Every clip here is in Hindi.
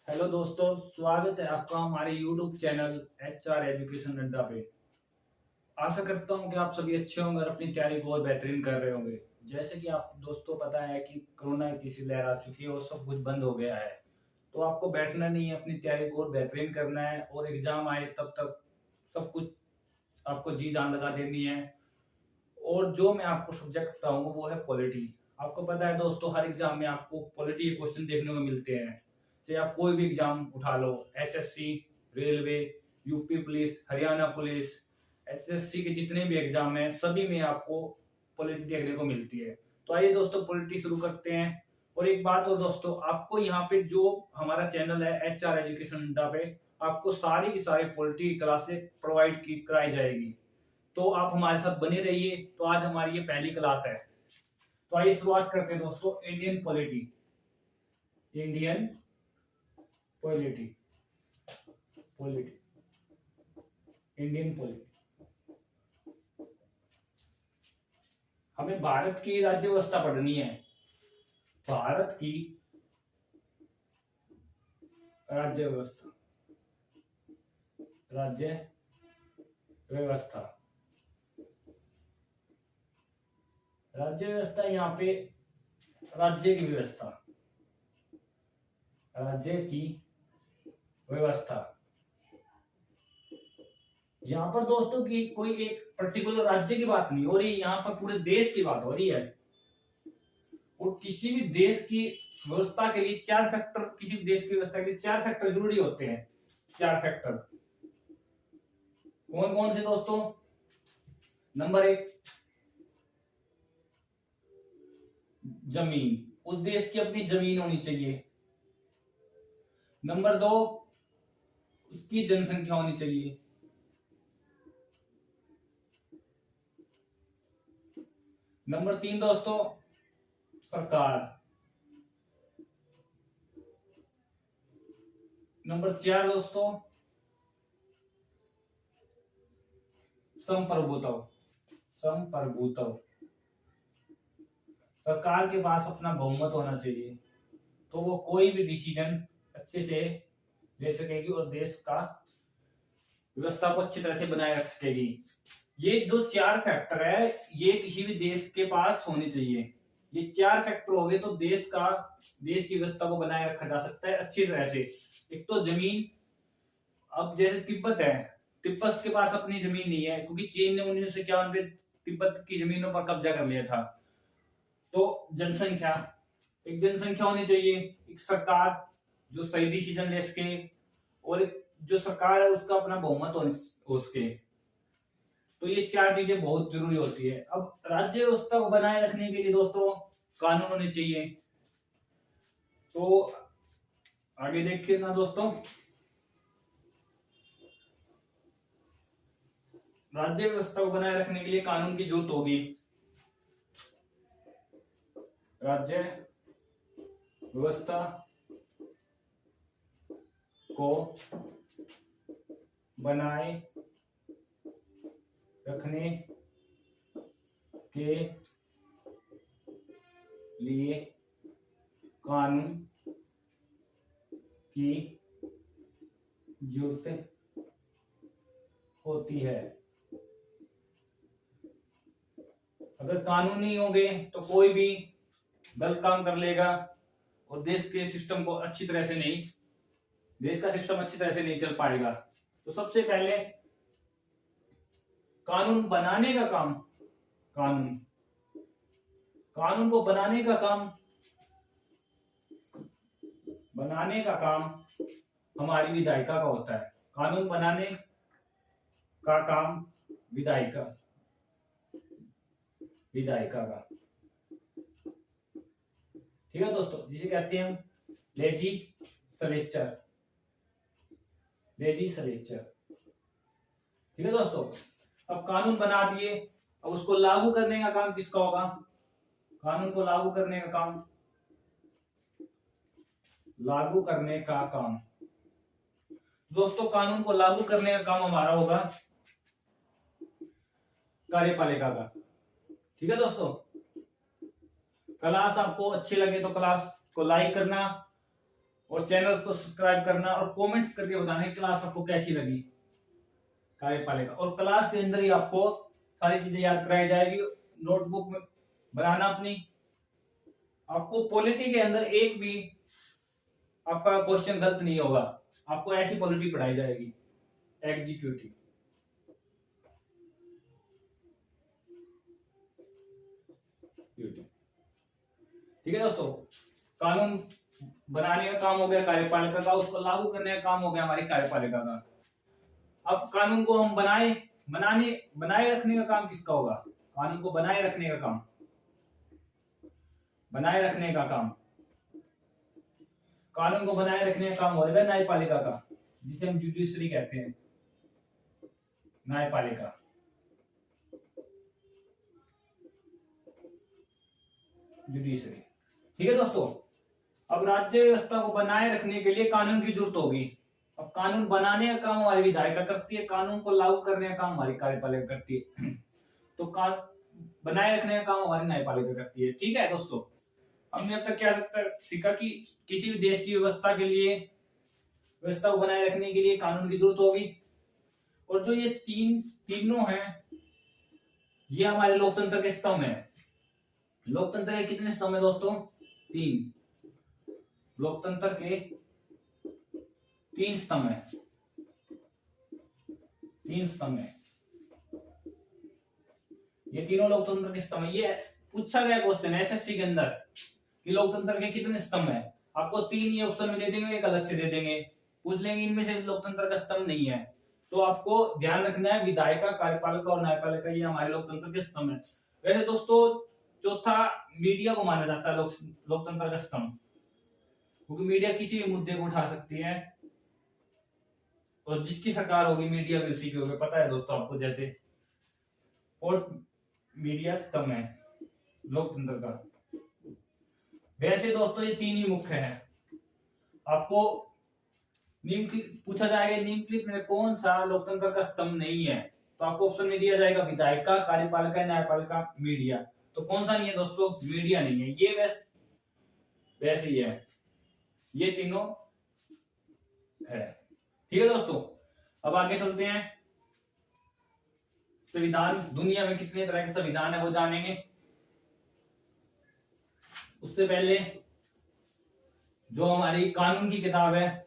हेलो दोस्तों, स्वागत है आपका हमारे YouTube चैनल HR एजुकेशन अड्डा पे। आशा करता हूँ कि आप सभी अच्छे होंगे और अपनी तैयारी को और बेहतरीन कर रहे होंगे। जैसे कि आप दोस्तों पता है कि कोरोना की तीसरी लहर आ चुकी है और सब कुछ बंद हो गया है, तो आपको बैठना नहीं है, अपनी तैयारी को और बेहतरीन करना है और एग्जाम आए तब तक सब कुछ आपको जी जान लगा देनी है। और जो मैं आपको सब्जेक्ट बताऊंगा वो है पॉलिटी। आपको पता है दोस्तों, हर एग्जाम में आपको पॉलिटी के क्वेश्चन देखने को मिलते हैं। चाहे आप कोई भी एग्जाम उठा लो, SSC, railway, UP police, Haryana police, SSC के जितने भी एग्जाम हैं सभी में आपको पॉलिटी देखने को मिलती है। तो आइए दोस्तों, पॉलिटी शुरू करते हैं। और एक बात और दोस्तों, आपको यहाँ पे जो हमारा चैनल है HR एजुकेशन अड्डा पे, आपको सारी की सारी पॉलिटी की क्लासें प्रोवाइड की कराई जाएगी। तो आप हमारे साथ बने रहिए। तो आज हमारी ये पहली क्लास है, तो आइए शुरुआत करते हैं दोस्तों। Indian polity, Indian polity, polity, Indian polity. हमें भारत की राज्य व्यवस्था पढ़नी है। भारत की राज्य व्यवस्था, राज्य व्यवस्था, राज्य व्यवस्था। यहाँ पे राज्य की व्यवस्था, राज्य की व्यवस्था। यहाँ पर दोस्तों की कोई एक पर्टिकुलर राज्य की बात नहीं हो रही, यहाँ पर पूरे देश की बात हो रही है। और किसी भी देश की व्यवस्था के लिए चार फैक्टर, किसी भी देश की व्यवस्था के लिए चार फैक्टर जरूरी होते हैं। चार फैक्टर कौन कौन से दोस्तों? नंबर एक, जमीन, उस देश की अपनी जमीन होनी चाहिए। नंबर दो, उसकी जनसंख्या होनी चाहिए। नंबर तीन दोस्तों, सरकार। नंबर चार दोस्तों, संप्रभुत्व, संप्रभुत्व। सरकार के पास अपना बहुमत होना चाहिए, तो वो कोई भी डिसीजन अच्छे से ले सकेगी और देश का व्यवस्था को अच्छी तरह से बनाए रख सकेगी। ये जो चार फैक्टर है, ये किसी भी देश के पास होने चाहिए। ये चार फैक्टर हो गए तो देश की व्यवस्था को बनाए रखा जा सकता है अच्छी तरह से। एक तो जमीन। अब जैसे तिब्बत है, तिब्बत के पास अपनी जमीन नहीं है क्योंकि चीन ने 1951 में तिब्बत की जमीनों पर कब्जा कर लिया था। तो जनसंख्या, एक जनसंख्या होनी चाहिए, एक सरकार जो सही डिसीजन ले सके, और एक जो सरकार है उसका अपना बहुमत हो सके। तो ये चार चीजें बहुत जरूरी होती है। अब राज्य व्यवस्था को बनाए रखने के लिए दोस्तों कानून होने चाहिए। तो आगे देखिए ना दोस्तों, राज्य व्यवस्था को बनाए रखने के लिए कानून की जरूरत होगी। राज्य व्यवस्था को बनाए रखने के लिए कानून की जरूरत होती है। अगर कानून नहीं होंगे तो कोई भी गलत काम कर लेगा और देश का सिस्टम अच्छी तरह से नहीं चल पाएगा। तो सबसे पहले कानून बनाने का काम, कानून कानून को बनाने का काम हमारी विधायिका का होता है। कानून बनाने का काम विधायिका का, ठीक है दोस्तों, जिसे कहते हैं हम लेजिस्लेचर, ठीक है दोस्तों। अब कानून बना दिए, अब उसको लागू करने का काम किसका होगा? कानून को लागू करने का काम दोस्तों, कानून को लागू करने का काम हमारा होगा कार्यपालिका का, ठीक है दोस्तों। क्लास आपको अच्छी लगे तो क्लास को लाइक करना और चैनल को सब्सक्राइब करना और कमेंट्स करके बताना कि क्लास आपको कैसी लगी कार्यपालिका। और क्लास के अंदर ही आपको सारी चीजें याद कराई जाएगी, नोटबुक में बनाना अपनी। आपको पॉलिटी के अंदर एक भी आपका क्वेश्चन गलत नहीं होगा, आपको ऐसी पॉलिटी पढ़ाई जाएगी एग्जीक्यूटिव। ठीक है दोस्तों, कानून बनाने का काम हो गया कार्यपालिका का, उसको लागू करने का काम हो गया हमारी कार्यपालिका का। अब कानून को हम बनाए रखने का काम किसका होगा? कानून को बनाए रखने का काम, कानून को बनाए रखने का काम होगा न्यायपालिका का, जिसे हम जुडिशरी कहते हैं, न्यायपालिका। जुडिशरी। ठीक है दोस्तों, अब राज्य व्यवस्था को बनाए रखने के लिए कानून की जरूरत होगी। अब कानून बनाने का काम हमारी विधायिका करती है, कानून को लागू करने का काम हमारी कार्यपालिका करती है। तो बनाए रखने का काम हमारी न्यायपालिका करती है। ठीक है दोस्तों, हमने अब तक क्या सीखा कि किसी भी देश की व्यवस्था के लिए, व्यवस्था को बनाए रखने के लिए कानून की जरूरत होगी। और जो ये तीनों हैं, ये हमारे लोकतंत्र के स्तंभ है। लोकतंत्र के कितने स्तंभ है दोस्तों? 3। लोकतंत्र के 3 स्तंभ है, 3 स्तंभ है। ये तीनों लोकतंत्र के स्तंभ है। ये पूछा गया क्वेश्चन है एसएससी के अंदर कि लोकतंत्र के कितने स्तंभ है। आपको 3 ये ऑप्शन में दे देंगे, एक अलग से दे देंगे, पूछ लेंगे इनमें से लोकतंत्र का स्तंभ नहीं है। तो आपको ध्यान रखना है विधायिका, कार्यपालिका और न्यायपालिका, ये हमारे लोकतंत्र के स्तंभ है। वैसे दोस्तों चौथा मीडिया को माना जाता है लोकतंत्र का स्तंभ, क्योंकि मीडिया किसी भी मुद्दे को उठा सकती है और जिसकी सरकार होगी मीडिया भी उसी की होगी, पता है दोस्तों आपको। जैसे और मीडिया स्तंभ है लोकतंत्र का। वैसे दोस्तों ये 3 ही मुख्य है। आपको पूछा जाएगा निम्नलिखित में कौन सा लोकतंत्र का स्तंभ नहीं है, तो आपको ऑप्शन में दिया जाएगा विधायिका, कार्यपालिका, न्यायपालिका, मीडिया। तो कौन सा नहीं है दोस्तों? मीडिया नहीं है। ये वैसे ही है, ये तीनों है। ठीक है दोस्तों, अब आगे चलते हैं। संविधान, दुनिया में कितने तरह के संविधान है वो जानेंगे। उससे पहले जो हमारी कानून की किताब है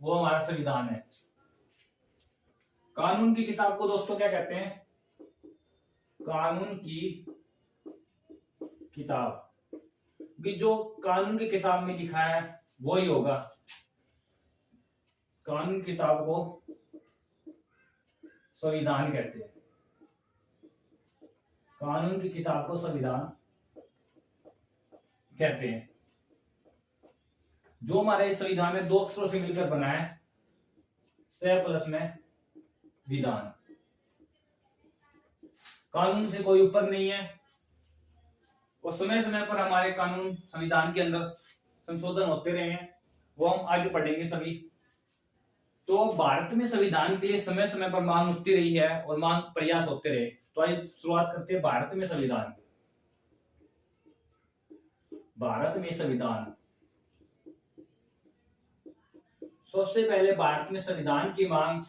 वो हमारा संविधान है। कानून की किताब को दोस्तों क्या कहते हैं? कानून की किताब। कि जो कानून की किताब में लिखा है वही होगा। कानून किताब को संविधान कहते हैं। कानून की किताब को संविधान कहते हैं। जो हमारे संविधान में 2 अक्षरों से मिलकर बना है, स प्लस में विधान। कानून से कोई ऊपर नहीं है और समय समय पर हमारे कानून संविधान के अंदर संशोधन होते रहे हैं, वो हम आगे पढ़ेंगे सभी। तो भारत में संविधान के लिए समय समय पर मांग उठती रही है और मांग प्रयास होते रहे। तो आइए शुरुआत करते हैं भारत में संविधान। भारत में संविधान, सबसे पहले भारत में संविधान की मांग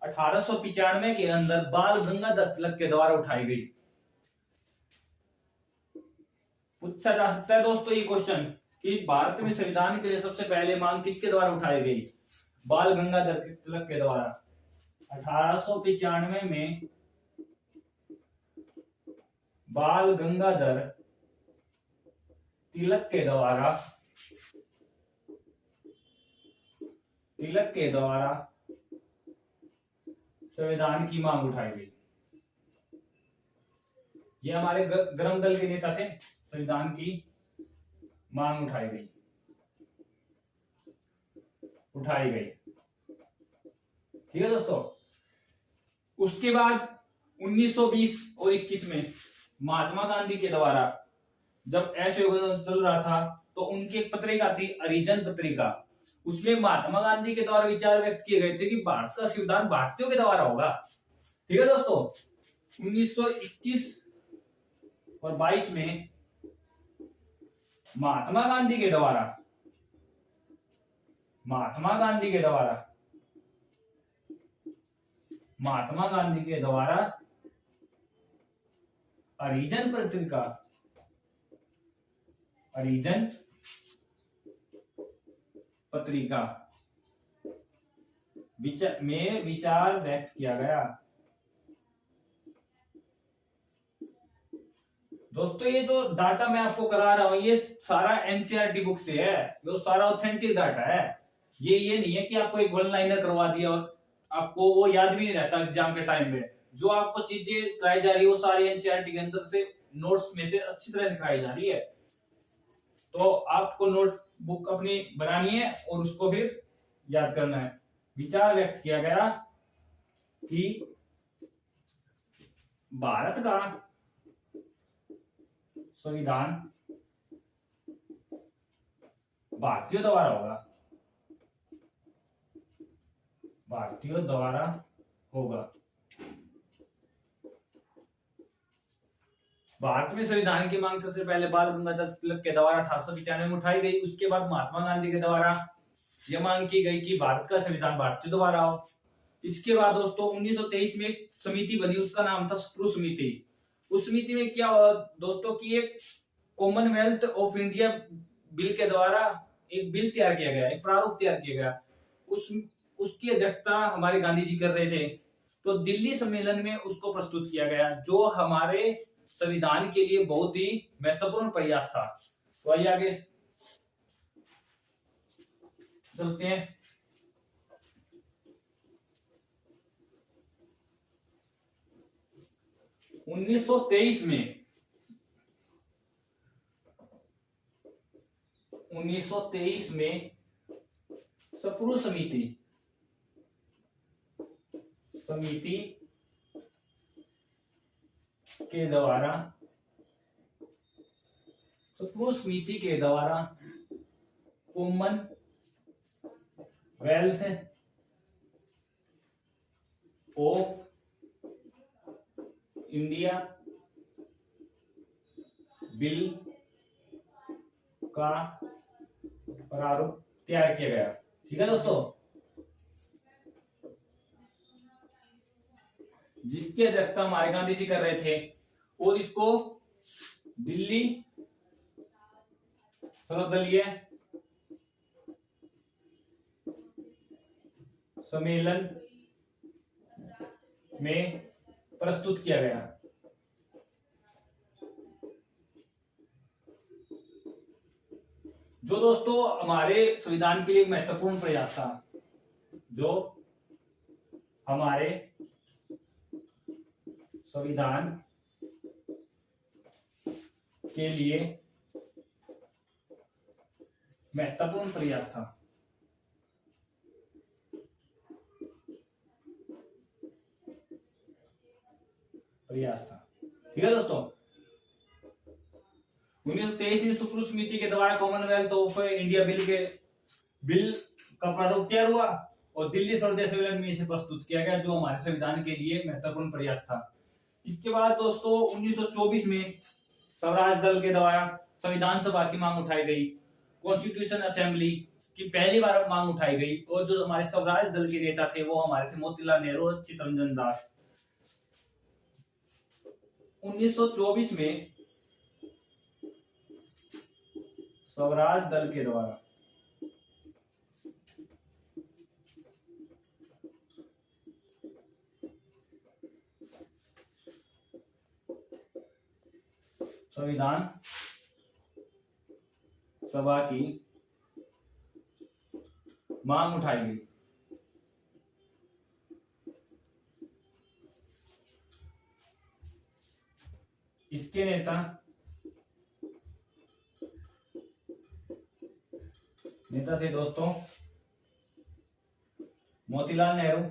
1895 के अंदर बाल गंगाधर तिलक के द्वारा उठाई गई। पूछा जा सकता है दोस्तों ये क्वेश्चन कि भारत में संविधान के लिए सबसे पहले मांग किसके द्वारा उठाई गई? बाल गंगाधर तिलक के द्वारा। 1895 में बाल गंगाधर तिलक के द्वारा संविधान की मांग उठाई गई। ये हमारे गर्म दल के नेता थे, संविधान की मांग उठाई गई। ठीक है दोस्तों, उसके बाद 1920 और 21 में महात्मा गांधी के द्वारा जब असहयोग चल रहा था तो उनकी एक पत्रिका थी हरिजन पत्रिका। उसमें महात्मा गांधी के द्वारा विचार व्यक्त किए गए थे कि भारत का संविधान भारतीयों के द्वारा होगा। ठीक है दोस्तों, 1921 और 22 में महात्मा गांधी के द्वारा महात्मा गांधी के द्वारा, महात्मा गांधी के द्वारा हरिजन पत्रिका, हरिजन पत्रिका में विचार व्यक्त किया गया। दोस्तों ये जो डाटा मैं आपको करा रहा हूं ये सारा एनसीईआरटी बुक से है, जो सारा ऑथेंटिक डाटा है। ये नहीं है कि आपको एक वन लाइनर करवा दिया और आपको वो याद भी नहीं रहता एग्जाम के टाइम में। जो आपको चीजें कराई जा रही है वो सारी एनसीईआरटी के अंदर से नोट्स में से अच्छी तरह से कराई जा रही है। तो आपको नोट बुक अपनी बनानी है और उसको फिर याद करना है। विचार व्यक्त किया गया कि भारत का संविधान भारतीयों द्वारा होगा, भारतीयों द्वारा होगा। भारत में संविधान की मांग सबसे पहले बाल गंगाधर तिलक के द्वारा 1895 में उठाई गई। उसके बाद महात्मा गांधी के द्वारा यह मांग की गई कि भारत का संविधान भारतीयों द्वारा हो। इसके बाद दोस्तों 1923 में एक समिति बनी, उसका नाम था स्प्रू समिति। उस समिति में क्या हुआ दोस्तों कि एक कॉमनवेल्थ ऑफ इंडिया बिल के द्वारा एक बिल तैयार किया गया, एक प्रारूप तैयार किया गया। उसकी अध्यक्षता हमारे गांधी जी कर रहे थे। तो दिल्ली सम्मेलन में उसको प्रस्तुत किया गया, जो हमारे संविधान के लिए बहुत ही महत्वपूर्ण प्रयास था। तो आइए आगे चलते हैं। उन्नीस सौ तेईस में स्प्रू समिति के द्वारा कॉमनवेल्थ ऑफ इंडिया बिल का प्रारूप तैयार किया गया। ठीक है दोस्तों, जिसकी अध्यक्षता हमारे गांधी जी कर रहे थे और इसको दिल्ली सर्वदलीय सम्मेलन में प्रस्तुत किया गया। जो दोस्तों हमारे संविधान के लिए महत्वपूर्ण प्रयास था, जो हमारे संविधान के लिए महत्वपूर्ण प्रयास था। ठीक है दोस्तों, 1923 में स्प्रू समिति के द्वारा कॉमनवेल्थ ऑफ इंडिया बिल का प्रारूप तैयार हुआ और दिल्ली सर्वदलीय सम्मेलन में इसे प्रस्तुत किया गया, जो हमारे संविधान के लिए महत्वपूर्ण प्रयास था। इसके बाद दोस्तों 1924 में स्वराज दल के द्वारा संविधान सभा की मांग उठाई गई, कॉन्स्टिट्यूशन असेंबली की पहली बार मांग उठाई गई और जो हमारे स्वराज दल के नेता थे वो हमारे थे मोतीलाल नेहरू और चित्तरंजन दास। 1924 में स्वराज दल के द्वारा संविधान सभा की मांग उठाई गई। इसके नेता थे दोस्तों मोतीलाल नेहरू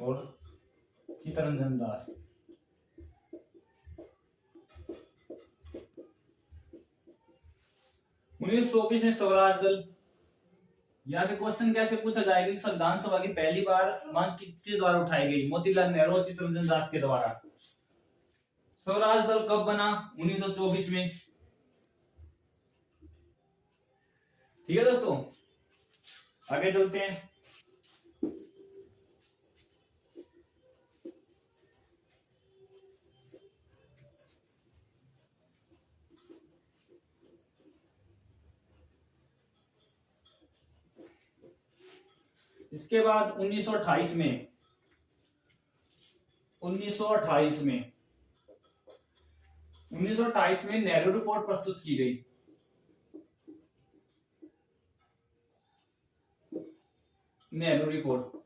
और चित्तरंजन दास। उन्नीस सौ 24 में स्वराज दल, यहाँ से क्वेश्चन कैसे पूछा जाएगा, संविधान सभा की पहली बार मांग किसके द्वारा उठाई गई? मोतीलाल नेहरू और चित्तरंजन दास के द्वारा। स्वराज दल कब बना? 1924 में। ठीक है दोस्तों, आगे चलते हैं। इसके बाद 1928 में 1928 में 1928 में नेहरू रिपोर्ट प्रस्तुत की गई। नेहरू रिपोर्ट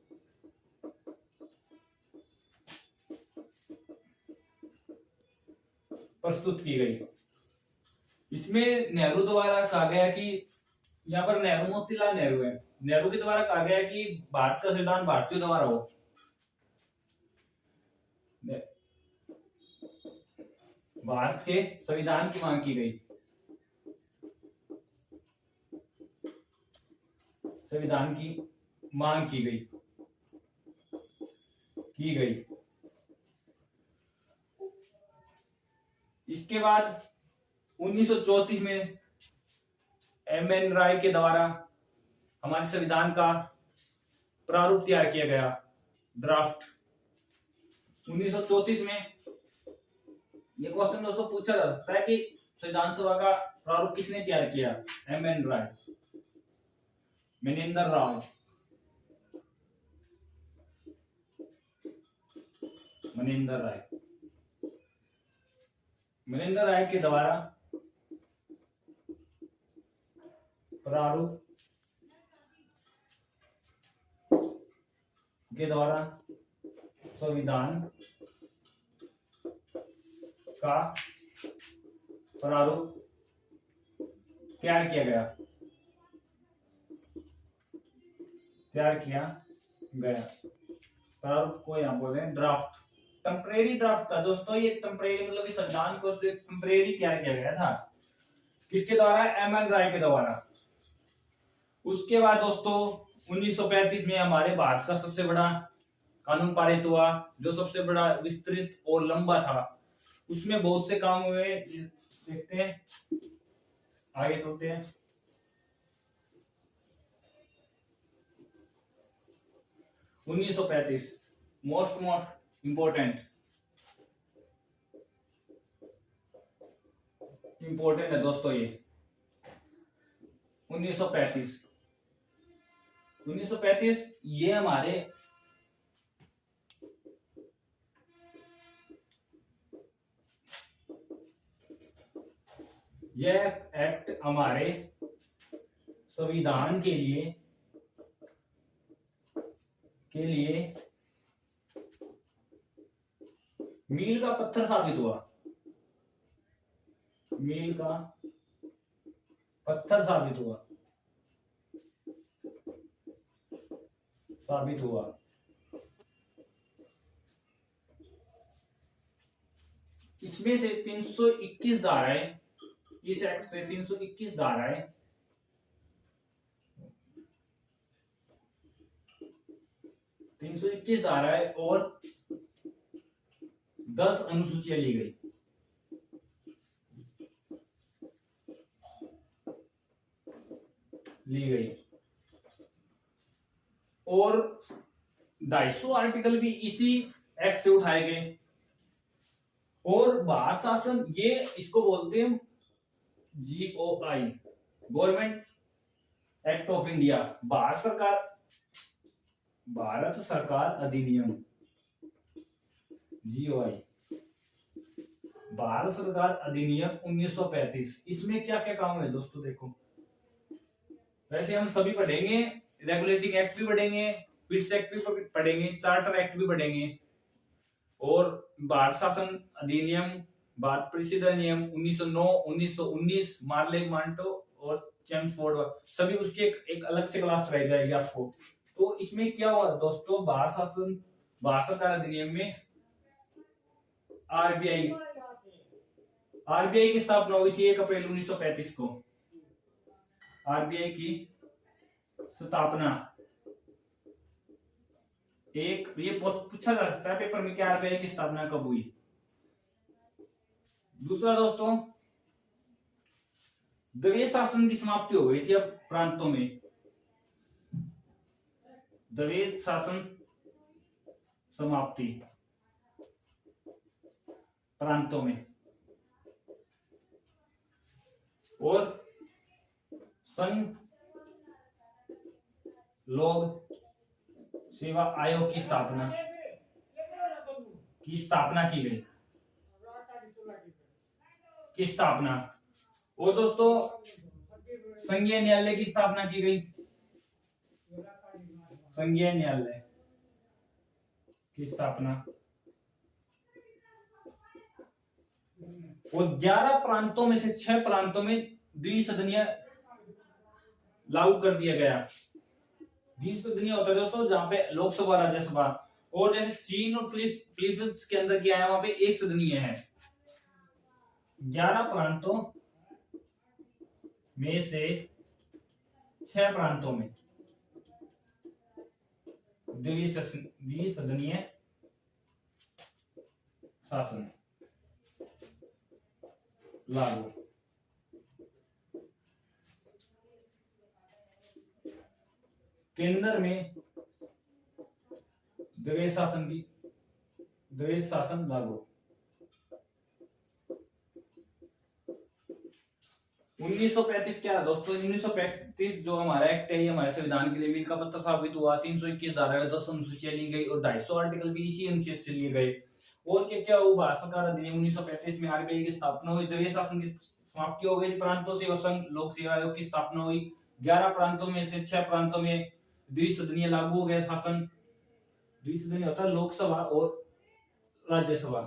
प्रस्तुत की गई। इसमें नेहरू द्वारा कहा गया कि, यहाँ पर नेहरू मोतीलाल नेहरू है, नेहरू के द्वारा कहा गया कि भारत का संविधान भारतीयों द्वारा हो। भारत के संविधान की मांग की गई। संविधान की मांग की गई। इसके बाद 1934 में एम.एन. राय के द्वारा हमारे संविधान का प्रारूप तैयार किया गया, ड्राफ्ट। 1934 में ये क्वेश्चन दोस्तों पूछा जा सकता है कि संविधान सभा का प्रारूप किसने तैयार किया? एम.एन. राय, मनेंद्र राय, मनेंद्र राय के द्वारा प्रारूप के द्वारा संविधान का प्रारूप तैयार किया गया। प्रारूप को यहाँ बोल रहे हैं ड्राफ्ट। टेम्परेरी ड्राफ्ट था दोस्तों ये। टेम्परेरी मतलब इस संविधान को जो टेम्परेरी तैयार किया गया था, किसके द्वारा? एम.एन. राय के द्वारा। उसके बाद दोस्तों 1935 में हमारे भारत का सबसे बड़ा कानून पारित हुआ, जो सबसे बड़ा विस्तृत और लंबा था। उसमें बहुत से काम हुए, देखते हैं, आगे चलते हैं। (1935) मोस्ट इम्पोर्टेंट है दोस्तों ये। 1935 ये हमारे यह एक्ट हमारे संविधान के लिए मील का पत्थर साबित हुआ। मील का पत्थर साबित हुआ। इसमें से 321 धाराएं, इस एक्ट से 321 धाराएं और 10 अनुसूचियां ली गई। और 250 आर्टिकल भी इसी एक्ट से उठाए गए। और भारत शासन, ये इसको बोलते हैं GOI, government act of India, Bharat सरकार अधिनियम, GOI, भारत सरकार अधिनियम 1935। इसमें क्या क्या काम है दोस्तों देखो। वैसे हम सभी पढ़ेंगे, रेगुलेटिंग एक्ट भी पढ़ेंगे, पिट्स एक्ट भी पढ़ेंगे, चार्टर एक्ट भी पढ़ेंगे, और भारत शासन अधिनियम, भारत परिषद अधिनियम 1909, 1919, मार्ले मांटो और चेम्सफोर्ड, सभी उसकी एक अलग से क्लास कराई जाएगी आपको। तो इसमें क्या हुआ दोस्तों, भारत सरकार अधिनियम में आरबीआई की स्थापना हुई थी 1 अप्रैल 1935 को। आरबीआई की स्थापना, ये पूछा जा सकता है पेपर में कि आरबीआई की स्थापना कब हुई। दूसरा दोस्तों, द्विज शासन की समाप्ति हो गई थी अब प्रांतों में। द्विज शासन समाप्ति प्रांतों में, और संघ लोक सेवा आयोग की स्थापना की गई। और दोस्तों, संघीय न्यायालय की स्थापना की गई। संघीय न्यायालय की स्थापना, और 11 प्रांतों में से 6 प्रांतों में द्विसदनीय लागू कर दिया गया। द्विसदनीय होता है दोस्तों जहां पे लोकसभा राज्यसभा, और जैसे चीन और फिलीपींस के अंदर क्या है, वहां पे एक सदनीय है। 11 प्रांतों में से 6 प्रांतों में द्विसदनीय शासन लागू। केंद्र में द्विज शासन लागू। 1935 क्या है दोस्तों, 1935 जो हमारा एक्ट है, ये हमारे संविधान के लिए मील का पत्थर साबित हुआ। 321 धारा 10 अनुसूचियां ली गई और 250 आर्टिकल भी इसी अनुच्छेद से लिए गए। और क्या हुआ, भारत सरकार अधिनियम 1935 में आरबीआई की स्थापना हुई। द्विज शासन की समाप्ति हो गई प्रांतों से, और संघ लोक सेवा आयोग की स्थापना हुई। 11 प्रांतों में से 6 प्रांतों में द्विसदनीय लागू हो गया शासन। द्विसदनीय होता है लोकसभा और राज्यसभा,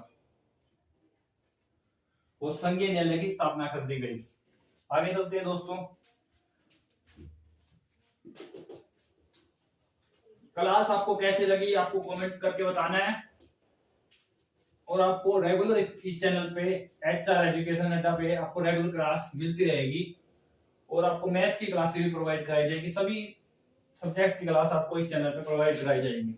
और संघीय न्यायालय की स्थापना कर दी गई। आगे चलते हैं दोस्तों। क्लास आपको कैसे लगी, आपको कमेंट करके बताना है। और आपको रेगुलर इस चैनल पे एचआर एजुकेशन अड्डा पे आपको रेगुलर क्लास मिलती रहेगी, और आपको मैथ की क्लास भी प्रोवाइड कराई जाएगी। सभी सब्जेक्ट की क्लास आपको इस चैनल पे प्रोवाइड कराई जाएगी।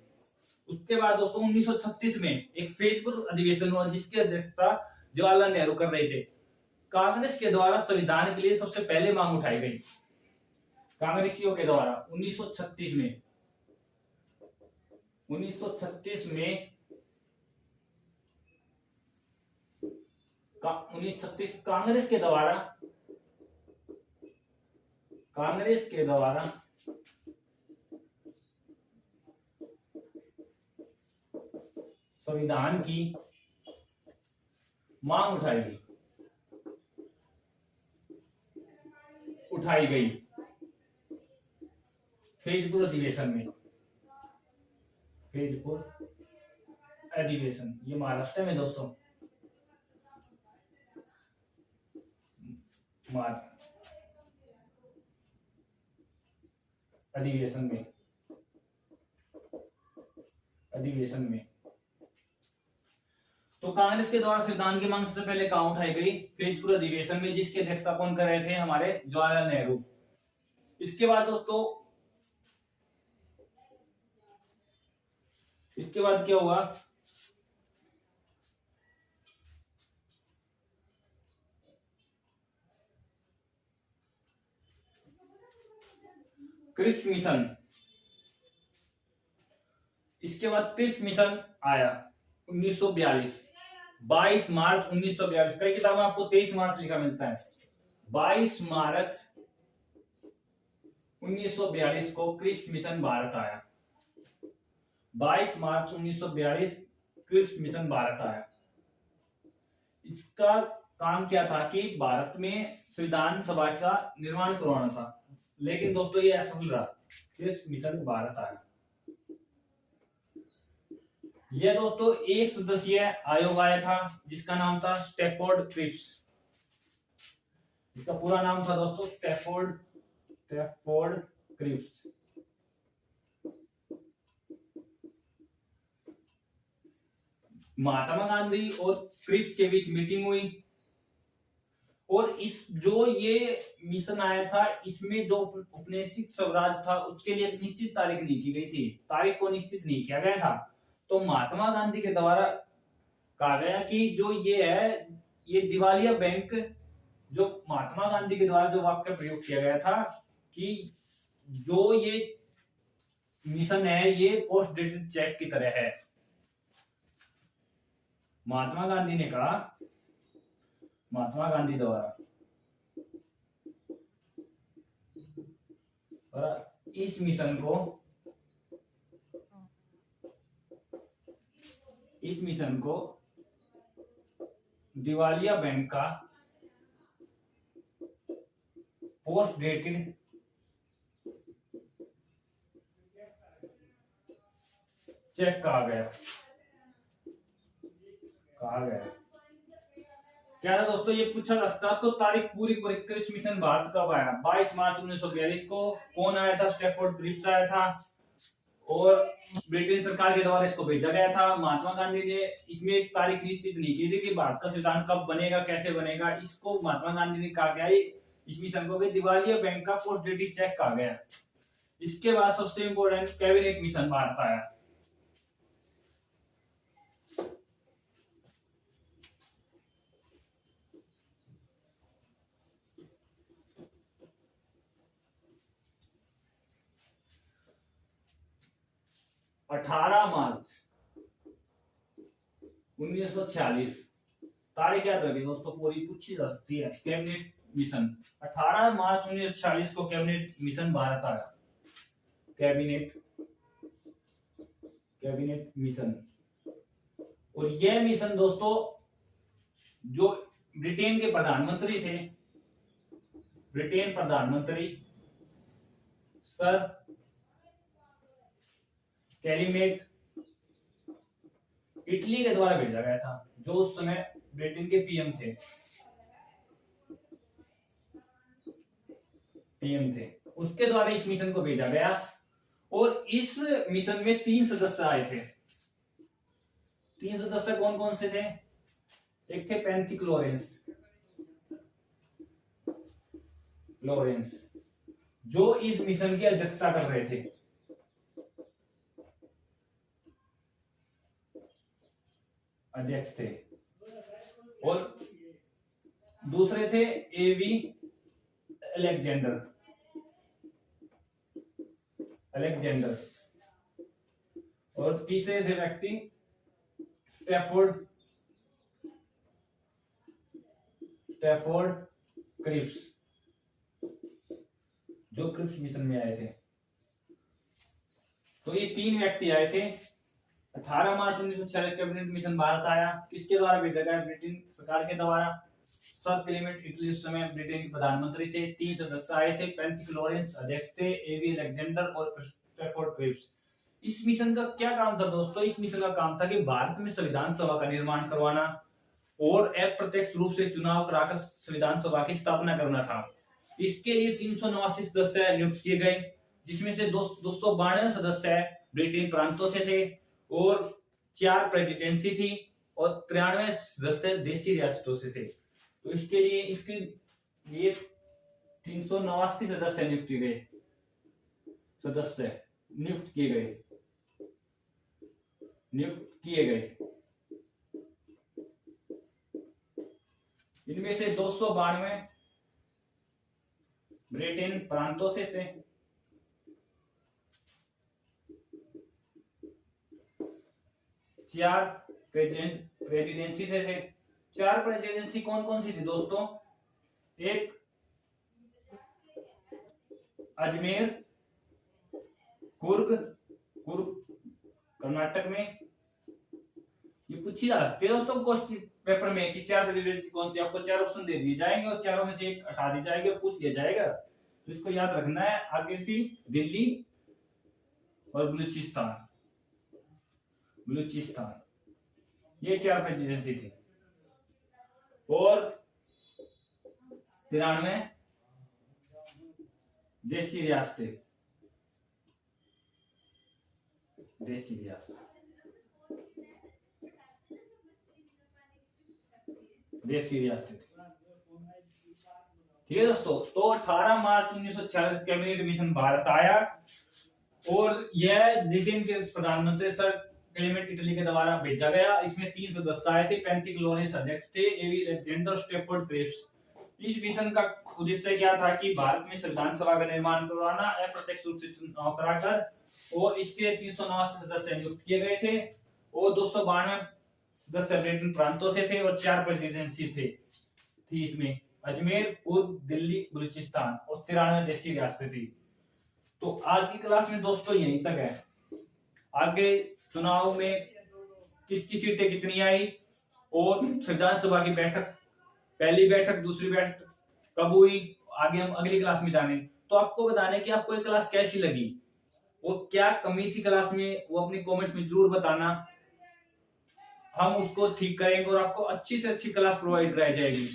उसके बाद दोस्तों 1936 में एक फेसबुक अधिवेशन हुआ, जिसकी अध्यक्षता जवाहरलाल नेहरू कर रहे थे। कांग्रेस के द्वारा संविधान के लिए सबसे पहले मांग उठाई गई, कांग्रेसियों के द्वारा 1936 में। 1936 में 1936 कांग्रेस के द्वारा संविधान की मांग उठाई गई फेसबुक अधिवेशन में। फेसबुक अधिवेशन ये महाराष्ट्र में दोस्तों, अधिवेशन में तो कांग्रेस के द्वारा संविधान की मांग सबसे पहले कहां उठाई गई, फेसबुक अधिवेशन में, जिसकी अध्यक्षता कौन कर रहे थे, हमारे जवाहरलाल नेहरू। इसके बाद दोस्तों, इसके बाद क्या हुआ, क्रिप्स मिशन। इसके बाद क्रिप्स मिशन आया 1942, 22 मार्च 1942। कई किताब में आपको 23 मार्च लिखा मिलता है। 22 मार्च 1942 को क्रिप्स मिशन भारत आया। 22 मार्च 1942 क्रिप्स मिशन भारत आया। इसका काम क्या था कि भारत में संविधान सभा का निर्माण करवाना था, लेकिन दोस्तों ये असफल रहा। क्रिप्स मिशन भारत आया। यह दोस्तों एक सदस्यीय आयोग आया था, जिसका नाम था स्टैफोर्ड क्रिप्स। इसका पूरा नाम था दोस्तों स्टैफोर्ड क्रिप्स। महात्मा गांधी और क्रिप्स के बीच मीटिंग हुई, और इस जो ये मिशन आया था, इसमें जो औपनिवेशिक स्वराज था उसके लिए निश्चित तारीख नहीं की गई थी। तारीख को निश्चित नहीं किया गया था। तो महात्मा गांधी के द्वारा कहा गया कि जो ये है ये दिवालिया बैंक जो महात्मा गांधी के द्वारा जो वाक्य प्रयोग किया गया था कि जो ये मिशन है ये पोस्ट डेटेड चेक की तरह है। महात्मा गांधी ने कहा, महात्मा गांधी द्वारा इस मिशन को दिवालिया बैंक का पोस्ट डेटेड चेक कहा गया। क्या था दोस्तों, ये पूछा जा सकता है आपको तारीख पूरी क्रिप्स मिशन भारत कब आया। 22 मार्च 1942 को। कौन आया था? स्टैफोर्ड क्रिप्स आया था और ब्रिटेन सरकार के द्वारा इसको भेजा गया था। महात्मा गांधी ने इसमें एक तारीख निश्चित नहीं की थी कि भारत का संविधान कब बनेगा, कैसे बनेगा। इसको महात्मा गांधी ने कहा गया इस मिशन को दिवालिया बैंक का पोस्ट डेटेड चेक कहा गया। इसके बाद सबसे इंपोर्टेंट कैबिनेट मिशन भारत आया। मार्च 1946 तारीख याद रखिए दोस्तों, पूरी पूछी जा सकती है। कैबिनेट मिशन 18 मार्च 1946 को कैबिनेट मिशन भारत आया। Cabinet mission. और यह मिशन दोस्तों जो ब्रिटेन के प्रधानमंत्री थे, ब्रिटेन प्रधानमंत्री सर कैलिमेट इटली के द्वारा भेजा गया था, जो उस समय ब्रिटेन के पीएम थे। उसके द्वारा इस मिशन को भेजा गया और इस मिशन में 3 सदस्य आए थे। 3 सदस्य कौन कौन से थे? एक थे पेंथिक लॉरेंस जो इस मिशन की अध्यक्षता कर रहे थे। अध्यक्ष थे। और दूसरे थे एवी अलेक्जेंडर। और तीसरे थे व्यक्ति स्टैफोर्ड क्रिप्स, जो क्रिप्स मिशन में आए थे। तो ये 3 व्यक्ति आए थे। 18 मार्च 1946 कैबिनेट मिशन भारत आया। किसके द्वारा भेजा गया? ब्रिटेन सरकार के द्वारा। सर क्लेमेंट इटली उस समय ब्रिटेन के प्रधानमंत्री थे। 3 सदस्य आए थे। पेंथिक लॉरेंस अध्यक्ष थे, एवी अलेक्जेंडर और स्टैफोर्ड क्रिप्स। इस मिशन का क्या काम था दोस्तों? इस मिशन का काम था कि भारत में संविधान सभा का निर्माण करवाना और अप्रत्यक्ष रूप से चुनाव कराकर संविधान सभा की स्थापना करना था। इसके लिए 389 सदस्य नियुक्त किए गए, जिसमें से 292 सदस्य ब्रिटेन प्रांतों से थे और 4 प्रेसिडेंसी थी और 93 सदस्य देशी रियासतों से थे। तो इसके लिए 389 सदस्य नियुक्त किए गए। इनमें से 292 ब्रिटेन प्रांतों से थे, 4 प्रेसिडेंसी से थे। 4 प्रेसिडेंसी कौन कौन सी थी दोस्तों? एक अजमेर, कुर्ग कर्नाटक में। ये पूछी जा सकती है दोस्तों क्वेश्चन पेपर में कि 4 प्रेसिडेंसी कौन सी। आपको 4 ऑप्शन दे दिए जाएंगे और चारों में से एक हटा दी जाएगी और पूछ लिया जाएगा। तो इसको याद रखना है। आगे थी दिल्ली और बलूचिस्तान। ये 4 प्रेसिडेंसी थी और 93 देशी रियासतें। ठीक है दोस्तों। तो 18 मार्च 1946 कैबिनेट मिशन भारत आया और यह ब्रिटेन के प्रधानमंत्री सर क्लेमेंट इटली के द्वारा भेजा गया। इसमें 3 सदस्य आए थे, 35 कॉलोनिस्ट अध्यक्ष थे, एवी अलेक्जेंडर, स्टेफोर्ड क्रेप्स। इस मिशन का उद्देश्य क्या था कि भारत में संविधान सभा का निर्माण करवाना, अप्रत्यक्ष रूप से चुनाव कराकर, और इसके 309 सदस्य नियुक्त किए गए थे और 292 10 प्रांतों से थे और 4 प्रेसिडेंसी थे थी इसमें, अजमेर, कुर्ग, दिल्ली, बलूचिस्तान और 93 देशी रियासतें थी। तो आज की क्लास में दोस्तों यहीं तक है। आगे चुनाव में किसकी सीटें कितनी आई और संविधान सभा की बैठक, पहली बैठक, दूसरी बैठक कब हुई, आगे हम अगली क्लास में जाने। तो आपको बताने कि आपको ये क्लास कैसी लगी और क्या कमी थी क्लास में, वो अपनी कमेंट्स में जरूर बताना। हम उसको ठीक करेंगे और आपको अच्छी से अच्छी क्लास प्रोवाइड कराई जाएगी।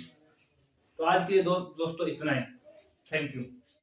तो आज के लिए दोस्तों इतना ही। Thank you.